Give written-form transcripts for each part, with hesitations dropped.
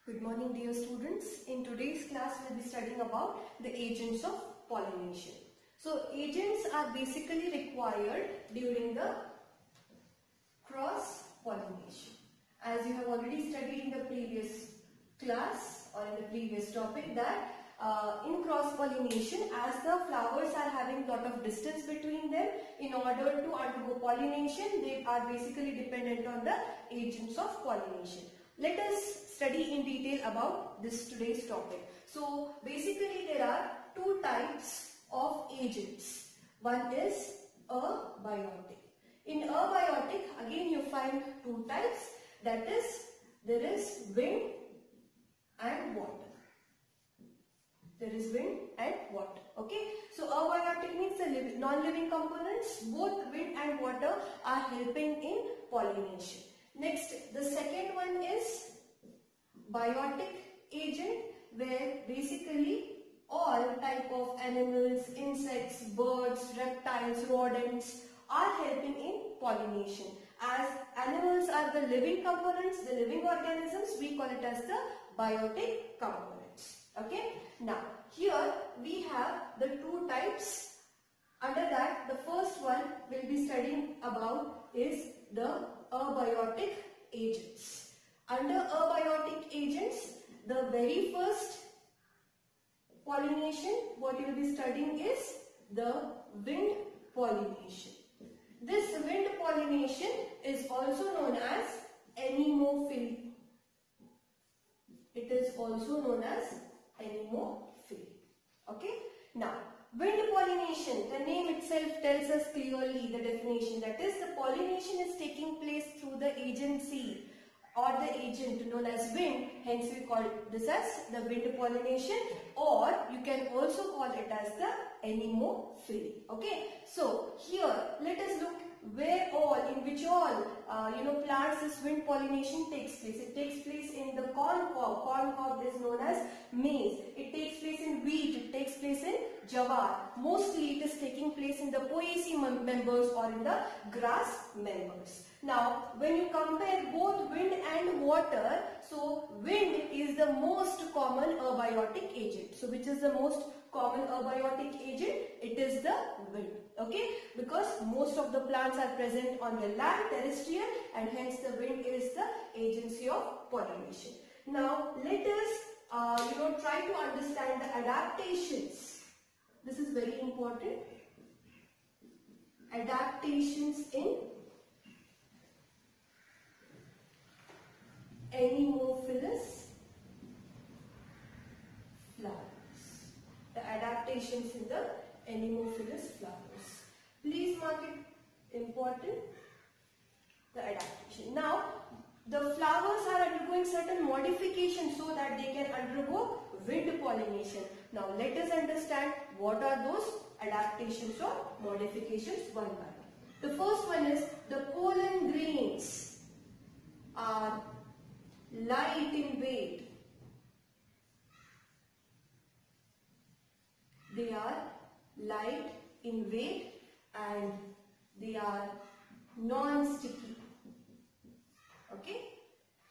Good morning, dear students. In today's class, we'll be studying about the agents of pollination. So, agents are basically required during the cross-pollination. As you have already studied in the previous class or in the previous topic that in cross-pollination, as the flowers are having lot of distance between them, in order to undergo pollination, they are basically dependent on the agents of pollination. Let us study in detail about this today's topic. So basically there are two types of agents. One is abiotic. In abiotic again you find two types, that is there is wind and water. There is wind and water. Okay. So abiotic means the non-living components, both wind and water are helping in pollination. Next, the second one is biotic agent, where basically all type of animals, insects, birds, reptiles, rodents are helping in pollination. As animals are the living components, the living organisms, we call it as the biotic components. Okay. Now, here we have the two types. Under that, the first one we'll be studying about is the abiotic agents. Under abiotic agents, the very first pollination what you will be studying is the wind pollination. This wind pollination is also known as anemophily. It is also known as anemophily. Okay. Now, wind pollination, the name itself tells us clearly the definition, that is the pollination is taking place through the agency or the agent known as wind, hence we call this as the wind pollination, or you can also call it as the anemophily. Okay. So here let us look where all, in which all plants this wind pollination takes place. It takes place in the corn cob. Corn cob is known as maize. It takes place in wheat. It takes place in jawar. Mostly it is taking place in the poaceae members or in the grass members. Now, when you compare both wind and water, so wind is the most common abiotic agent. So, which is the most common abiotic agent? It is the wind. Okay, because most of the plants are present on the land, terrestrial, and hence the wind is the agency of pollination. Now, let us try to understand the adaptations. This is very important. Adaptations in anemophilous flowers. The adaptations in the anemophilous flowers. Please mark it important. The adaptation. Now, the flowers are undergoing certain modifications so that they can undergo wind pollination. Now, let us understand what are those adaptations or modifications one by one. The first one is the pollen grains are light in weight. They are light in weight and they are non-sticky. Okay.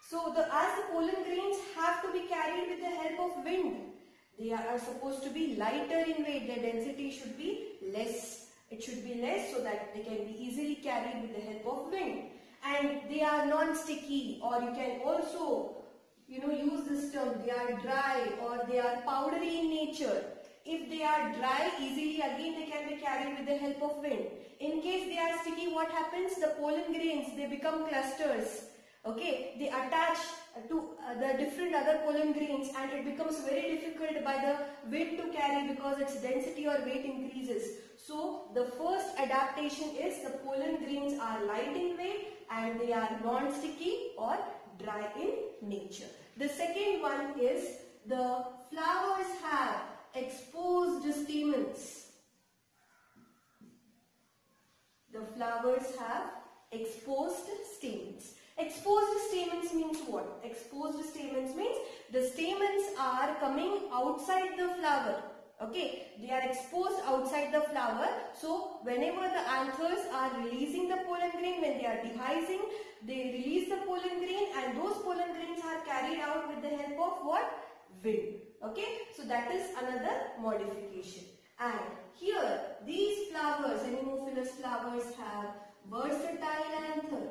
So as the pollen grains have to be carried with the help of wind, they are supposed to be lighter in weight. Their density should be less. It should be less so that they can be easily carried with the help of wind. And they are non-sticky, or you can also use this term, they are dry or they are powdery in nature. If they are dry, easily again they can be carried with the help of wind. In case they are sticky, what happens? The pollen grains, they become clusters. Okay, they attach to the different other pollen grains and it becomes very difficult by the wind to carry because its density or weight increases. So the first adaptation is the pollen grains are light in weight and they are non-sticky or dry in nature. The second one is the flowers have exposed stamens. The flowers have exposed stamens. Exposed stamens means what? Exposed stamens means the stamens are coming outside the flower. Okay, they are exposed outside the flower. So whenever the anthers are releasing the pollen grain, when they are dehiscing, they release the pollen grain and those pollen grains are carried out with the help of what? Wind. Okay, so that is another modification. And here these flowers, anemophilous flowers, have versatile anther.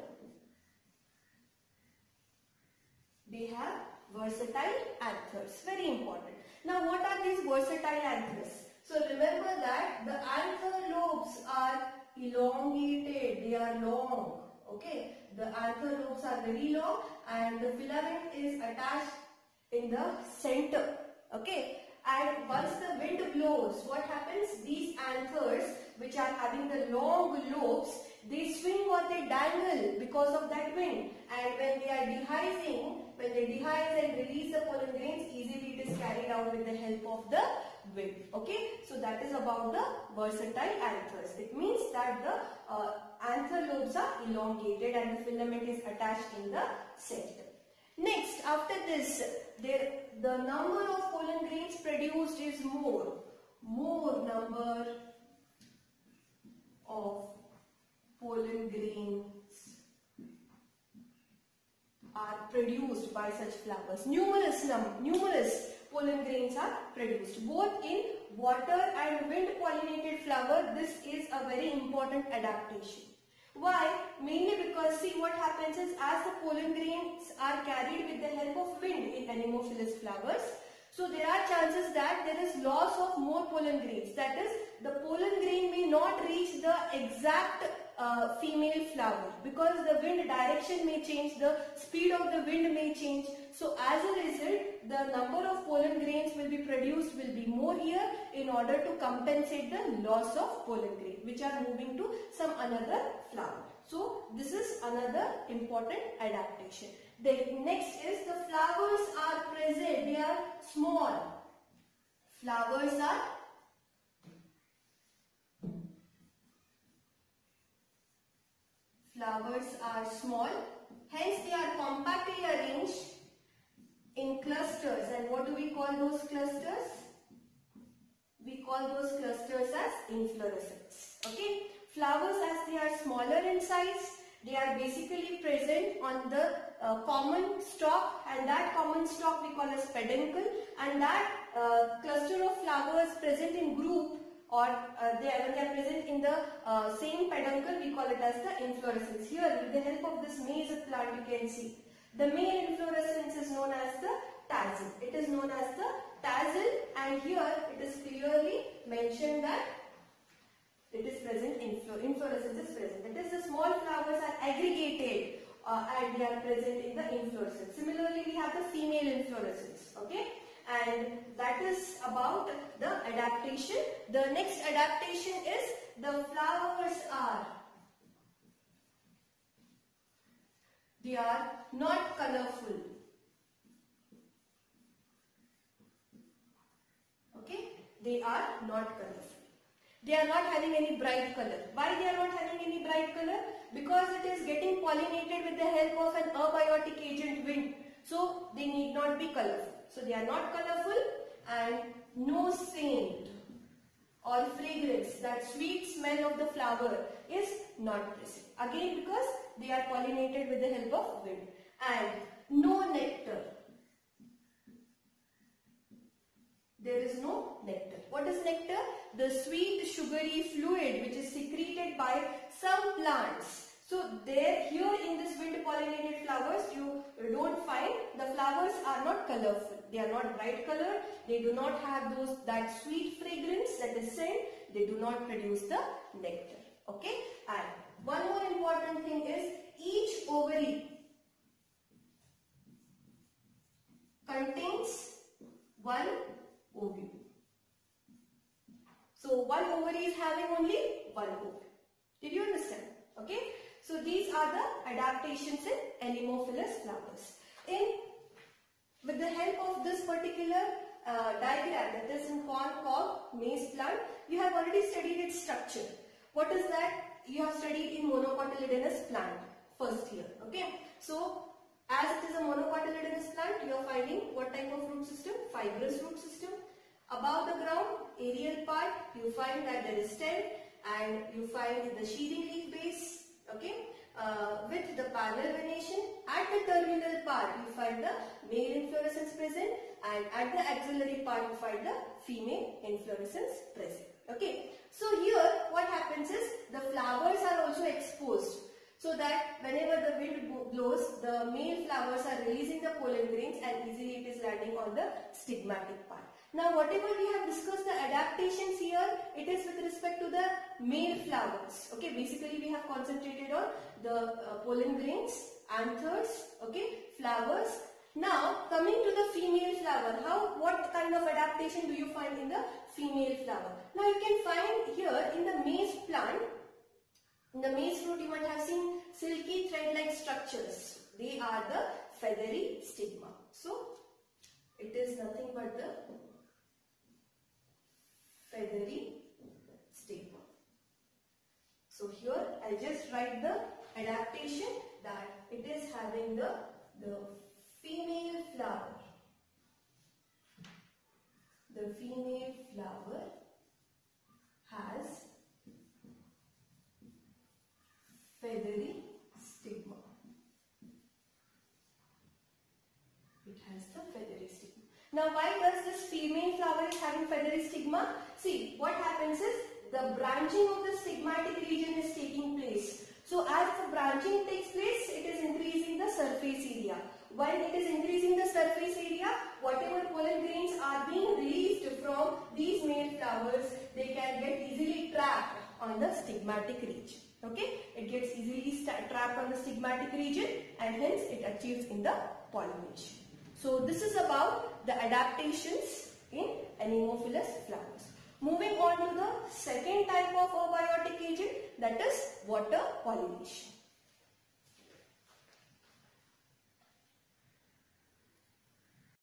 They have versatile anthers. Very important. Now what are these versatile anthers? So remember that the anther lobes are elongated. They are long. Okay. The anther lobes are very long and the filament is attached in the center. Okay. And once the wind blows, what happens? These anthers, which are having the long lobes, they swing or they dangle because of that wind. And when they are dehiscing, when they dehisce and release the pollen grains, easily it is carried out with the help of the wind. Okay, so that is about the versatile anthers. It means that the anther lobes are elongated and the filament is attached in the center. Next, after this, the number of pollen grains produced is more. More number of pollen grains are produced by such flowers. Numerous pollen grains are produced. Both in water and wind pollinated flower, this is a very important adaptation. Why? Mainly because see what happens is as the pollen grains are carried with the help of wind in anemophilous flowers, so there are chances that there is loss of more pollen grains. That is, the pollen grain may not reach the exact female flower because the wind direction may change, the speed of the wind may change. So as a result, the number of pollen grains will be produced will be more here in order to compensate the loss of pollen grain which are moving to some another flower. So this is another important adaptation. The next is the flowers are present, they are small. Flowers are small, hence they are compactly arranged in clusters. And what do we call those clusters? We call those clusters as inflorescence. Okay, flowers as they are smaller in size, they are basically present on the common stalk, and that common stalk we call as peduncle, and that cluster of flowers present in group or when they are present in the same peduncle, we call it as the inflorescence. Here with the help of this maize plant you can see the male inflorescence is known as the tassel. It is known as the tassel, and here it is clearly mentioned that it is present, inflorescence is present. That is, the small flowers are aggregated and they are present in the inflorescence. Similarly, we have the female inflorescence. Okay, and that is about the adaptation. The next adaptation is the flowers are, they are not colorful. Okay, they are not colorful. They are not having any bright color. Why they are not having any bright color? Because it is getting pollinated with the help of an abiotic agent, wind. So they need not be colorful. So they are not colorful, and no scent or fragrance, that sweet smell of the flower is not present. Again, because they are pollinated with the help of wind. And no nectar. There is no nectar. What is nectar? The sweet sugary fluid which is secreted by some plants. So there, here in this wind pollinated flowers, you don't find, the flowers are not colorful. They are not bright colored. They do not have that sweet fragrance, that is scent. They do not produce the nectar. Okay. And one more important thing is each ovary contains one ovule. So one ovary is having only one ovule. Did you understand? Okay. So these are the adaptations in anemophilous flowers. With the help of this particular diagram, that is in corn cob maize plant, you have already studied its structure. What is that? You have studied in monocotyledonous plant first year. Okay. So as it is a monocotyledonous plant, you are finding what type of root system? Fibrous root system. Above the ground, aerial part, you find that there is stem and you find the sheathing leaf base. Okay, with the panel venation. At the terminal part you find the male inflorescence present, and at the axillary part you find the female inflorescence present. Okay. So here what happens is the flowers are also exposed, so that whenever the wind blows, the male flowers are releasing the pollen grains and easily it is landing on the stigmatic part. Now whatever we have discussed the adaptations here, it is with respect to the male flowers. Okay, basically we have concentrated on the pollen grains, anthers, okay, flowers. Now coming to the female flower, what kind of adaptation do you find in the female flower? Now you can find here in the maize plant, in the maize fruit you might have seen silky thread-like structures. They are the feathery stigma. So it is nothing but the feathery stigma. So here I'll just write the adaptation that it is having the female flower. The female flower has feathery stigma. It has the feathery stigma. Now why does this female flower is having feathery stigma? See, what happens is the branching of the stigmatic region is taking place. So as the branching takes place, it is increasing the surface area. When it is increasing the surface area, whatever pollen grains are being released from these male flowers, they can get easily trapped on the stigmatic region. Okay, it gets easily trapped on the stigmatic region and hence it achieves in the pollination. So this is about the adaptations in anemophilous flowers. Moving on to the second type of abiotic agent, that is water pollination.